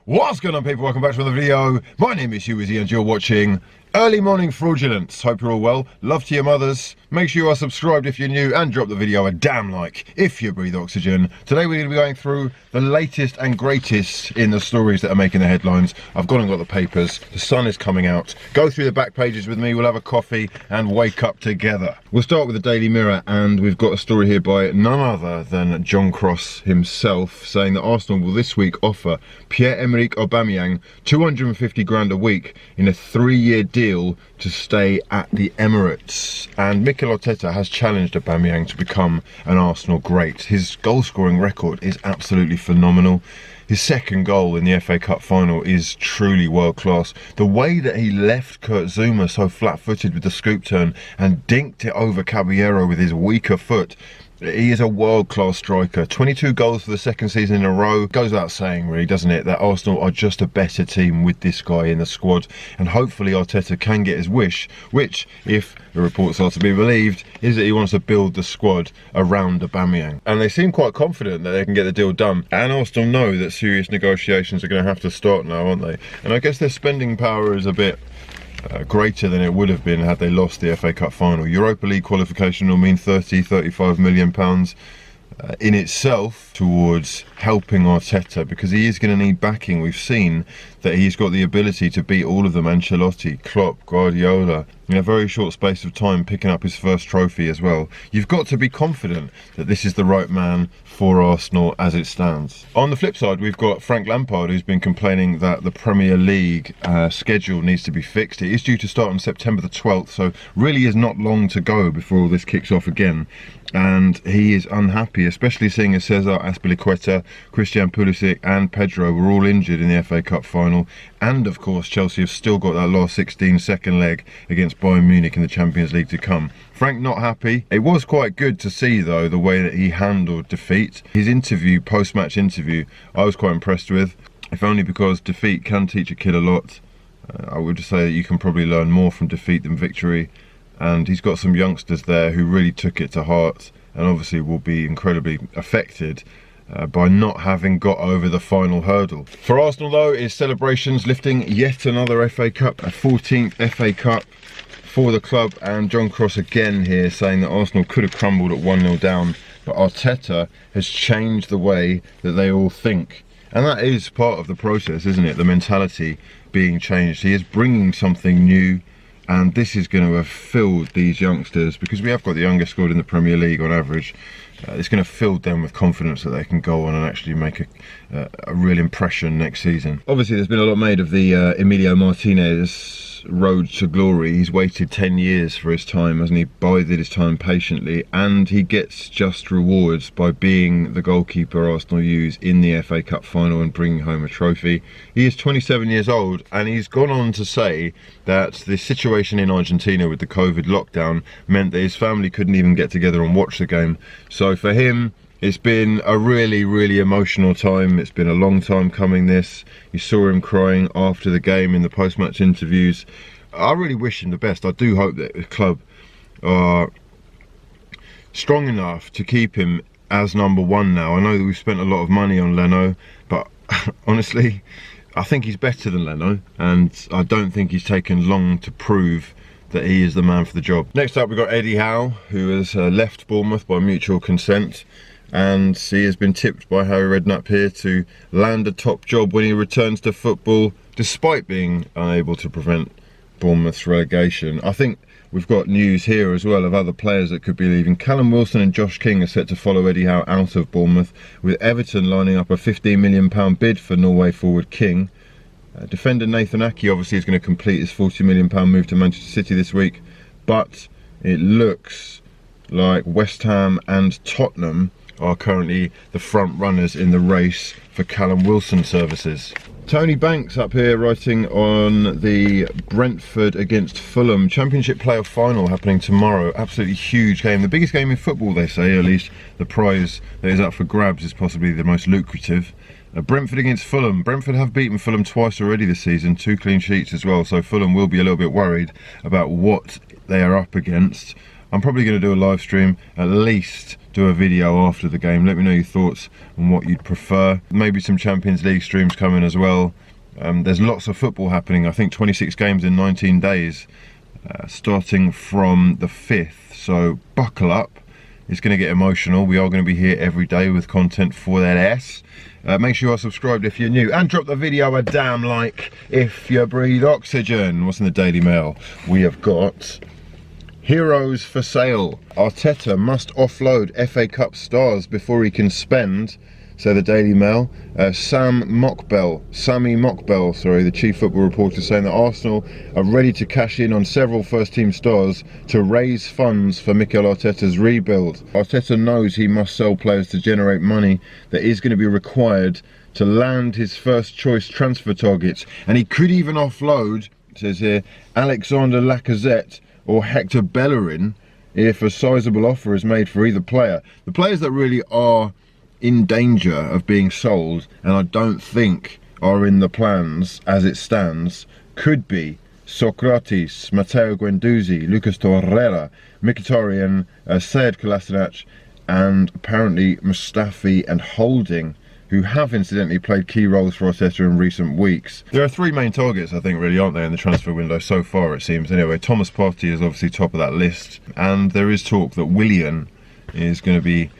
What's going on, people? Welcome back to another video. My name is HUGHWIZZY and you're watching Early Morning Fraudulence. Hope you're all well. Love to your mothers. Make sure you are subscribed if you're new and drop the video a damn like if you breathe oxygen. Today we're going to be going through the latest and greatest in the stories that are making the headlines. I've gone and got the papers. The sun is coming out. Go through the back pages with me. We'll have a coffee and wake up together. We'll start with the Daily Mirror, and we've got a story here by none other than John Cross himself, saying that Arsenal will this week offer Pierre-Emerick Aubameyang 250 grand a week in a 3-year deal to stay at the Emirates. And Mikel Arteta has challenged Aubameyang to become an Arsenal great. His goal scoring record is absolutely phenomenal. His second goal in the FA Cup final is truly world class. The way that he left Kurt Zouma so flat-footed with the scoop turn and dinked it over Caballero with his weaker foot. He is a world-class striker. 22 goals for the second season in a row. Goes without saying, really, doesn't it, that Arsenal are just a better team with this guy in the squad. And hopefully Arteta can get his wish, which, if the reports are to be believed, is that he wants to build the squad around Aubameyang. And they seem quite confident that they can get the deal done. And Arsenal know that serious negotiations are going to have to start now, aren't they? And I guess their spending power is a bit greater than it would have been had they lost the FA Cup final. Europa League qualification will mean £35 million in itself towards helping Arteta, because he is going to need backing. We've seen that he's got the ability to beat all of them, Ancelotti, Klopp, Guardiola, in a very short space of time, picking up his first trophy as well. You've got to be confident that this is the right man for Arsenal as it stands. On the flip side, we've got Frank Lampard, who's been complaining that the Premier League schedule needs to be fixed. It is due to start on September the 12th, so really is not long to go before all this kicks off again. And he is unhappy, especially seeing as Cesar Azpilicueta, Christian Pulisic and Pedro were all injured in the FA Cup final. And of course Chelsea have still got that last 16 second leg against Bayern Munich in the Champions League to come. Frank not happy. It was quite good to see though the way that he handled defeat. His interview, post-match interview, I was quite impressed with, if only because defeat can teach a kid a lot. I would say that you can probably learn more from defeat than victory. And he's got some youngsters there who really took it to heart and obviously will be incredibly affected by not having got over the final hurdle. For Arsenal though, is celebrations lifting yet another FA Cup, a 14th FA Cup for the club. And John Cross again here saying that Arsenal could have crumbled at 1-0 down, but Arteta has changed the way that they all think. And that is part of the process, isn't it? The mentality being changed. He is bringing something new. And this is going to have filled these youngsters, because we have got the youngest squad in the Premier League on average. It's going to fill them with confidence that they can go on and actually make a real impression next season. Obviously, there's been a lot made of the Miguel Martinez road to glory. He's waited 10 years for his time, hasn't he? Bided his time patiently, and he gets just rewards by being the goalkeeper Arsenal use in the FA Cup final and bringing home a trophy. He is 27 years old, and he's gone on to say that the situation in Argentina with the COVID lockdown meant that his family couldn't even get together and watch the game. So for him, it's been a really, really emotional time. It's been a long time coming, this. You saw him crying after the game in the post-match interviews. I really wish him the best. I do hope that the club are strong enough to keep him as number one now. I know that we've spent a lot of money on Leno, but honestly, I think he's better than Leno, and I don't think he's taken long to prove that he is the man for the job. Next up, we've got Eddie Howe, who has left Bournemouth by mutual consent. And he has been tipped by Harry Redknapp here to land a top job when he returns to football, despite being unable to prevent Bournemouth's relegation. I think we've got news here as well of other players that could be leaving. Callum Wilson and Josh King are set to follow Eddie Howe out of Bournemouth, with Everton lining up a £15 million bid for Norway forward King. Defender Nathan Ake obviously is going to complete his £40 million move to Manchester City this week, but it looks like West Ham and Tottenham are currently the front runners in the race for Callum Wilson services. Tony Banks up here writing on the Brentford against Fulham Championship playoff final happening tomorrow. Absolutely huge game, the biggest game in football they say, at least the prize that is up for grabs is possibly the most lucrative. Brentford against Fulham. Brentford have beaten Fulham twice already this season, 2 clean sheets as well, so Fulham will be a little bit worried about what they are up against. I'm probably going to do a live stream at least do a video after the game. Let me know your thoughts on what you'd prefer. Maybe some Champions League streams coming as well. There's lots of football happening. I think 26 games in 19 days, starting from the 5th. So buckle up. It's going to get emotional. We are going to be here every day with content for that ass. Make sure you are subscribed if you're new, and drop the video a damn like if you breathe oxygen. What's in the Daily Mail? We have got heroes for sale. Arteta must offload FA Cup stars before he can spend. So the Daily Mail, Sammy Mockbell, the chief football reporter, saying that Arsenal are ready to cash in on several first-team stars to raise funds for Mikel Arteta's rebuild. Arteta knows he must sell players to generate money that is going to be required to land his first-choice transfer targets, and he could even offload, it says here, Alexander Lacazette or Hector Bellerin if a sizable offer is made for either player. The players that really are in danger of being sold, and I don't think are in the plans as it stands, could be Socrates, Matteo Guendouzi, Lucas Torreira, Mkhitaryan, Sead Kolasinac, and apparently Mustafi and Holding, who have incidentally played key roles for Arteta in recent weeks. There are three main targets, I think, really, aren't there, in the transfer window so far, it seems. Anyway, Thomas Partey is obviously top of that list, and there is talk that Willian is going to be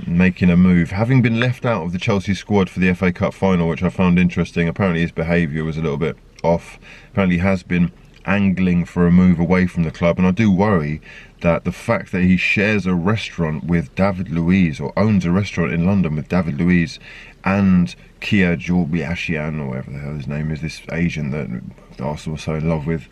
making a move, having been left out of the Chelsea squad for the FA Cup final, which I found interesting. Apparently his behaviour was a little bit off. Apparently he has been angling for a move away from the club, and I do worry that the fact that he shares a restaurant with David Luiz, or owns a restaurant in London with David Luiz and Kia Joorabchian, or whatever the hell his name is, this Asian that Arsenal are so in love with,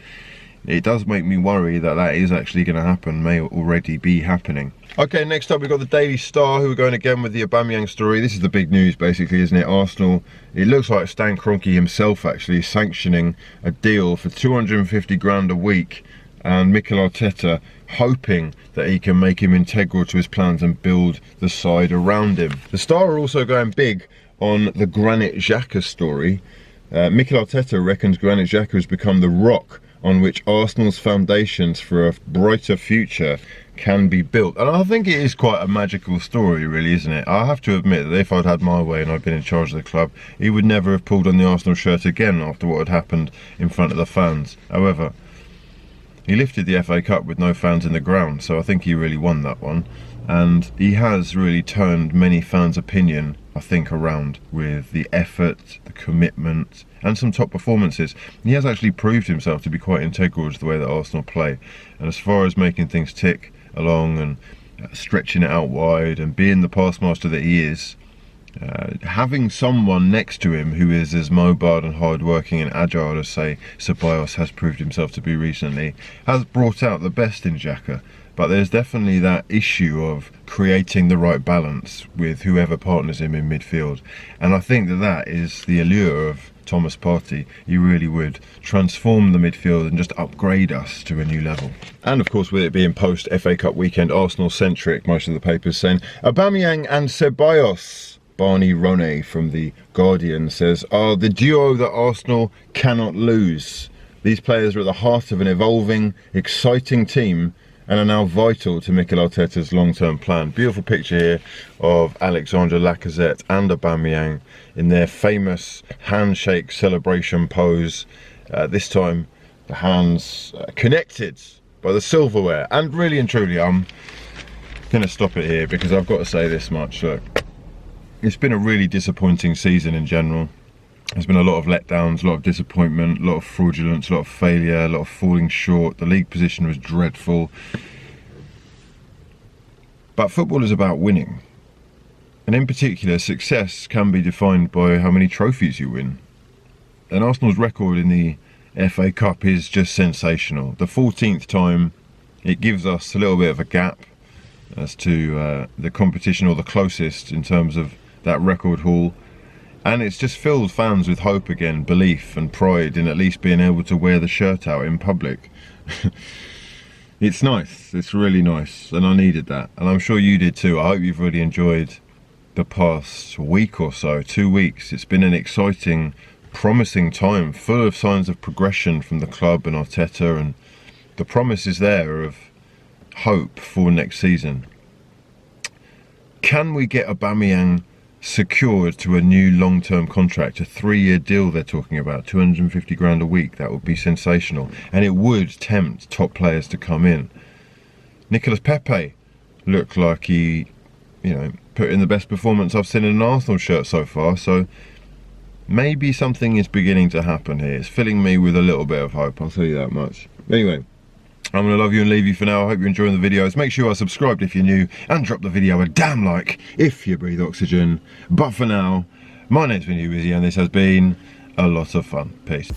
it does make me worry that that is actually going to happen, may already be happening. Okay, next up we've got the Daily Star, who are going again with the Aubameyang story. This is the big news, basically, isn't it? Arsenal, it looks like Stan Kroenke himself actually sanctioning a deal for 250 grand a week, and Mikel Arteta hoping that he can make him integral to his plans and build the side around him. The Star are also going big on the Granit Xhaka story. Mikel Arteta reckons Granit Xhaka has become the rock on which Arsenal's foundations for a brighter future can be built. And I think it is quite a magical story, really, isn't it? I have to admit that if I'd had my way and I'd been in charge of the club, he would never have pulled on the Arsenal shirt again after what had happened in front of the fans. However, he lifted the FA Cup with no fans in the ground, so I think he really won that one. And he has really turned many fans' opinion, I think, around with the effort, the commitment, and some top performances. He has actually proved himself to be quite integral to the way that Arsenal play. And as far as making things tick along and stretching it out wide and being the pass master that he is, having someone next to him who is as mobile and hard-working and agile as, say, Ceballos has proved himself to be recently, has brought out the best in Xhaka. But there's definitely that issue of creating the right balance with whoever partners him in midfield. And I think that that is the allure of Thomas Partey. He really would transform the midfield and just upgrade us to a new level. And of course, with it being post-FA Cup weekend, Arsenal-centric, most of the papers saying, Aubameyang and Ceballos. Barney Ronay from The Guardian says, are the duo that Arsenal cannot lose. These players are at the heart of an evolving, exciting team and are now vital to Mikel Arteta's long-term plan. Beautiful picture here of Alexander Lacazette and Aubameyang in their famous handshake celebration pose. This time the hands connected by the silverware. And really and truly, I'm going to stop it here because I've got to say this much. Look, it's been a really disappointing season in general. There's been a lot of letdowns, a lot of disappointment, a lot of fraudulence, a lot of failure, a lot of falling short. The league position was dreadful. But football is about winning. And in particular, success can be defined by how many trophies you win. And Arsenal's record in the FA Cup is just sensational. The 14th time, it gives us a little bit of a gap as to the competition, or the closest in terms of that record haul. And it's just filled fans with hope again, belief and pride in at least being able to wear the shirt out in public. It's nice, it's really nice, and I needed that. And I'm sure you did too. I hope you've really enjoyed the past week or so, 2 weeks. It's been an exciting, promising time, full of signs of progression from the club and Arteta, and the promise is there of hope for next season. Can we get Aubameyang secured to a new long-term contract, a 3-year deal they're talking about, 250 grand a week? That would be sensational, and it would tempt top players to come in. Nicolas Pepe looked like he, you know, put in the best performance I've seen in an Arsenal shirt so far, so maybe something is beginning to happen here. It's filling me with a little bit of hope, I'll tell you that much. Anyway, I'm going to love you and leave you for now. I hope you're enjoying the videos. Make sure you are subscribed if you're new, and drop the video a damn like if you breathe oxygen. But for now, my name's been HUGHWIZZY, and this has been a lot of fun. Peace.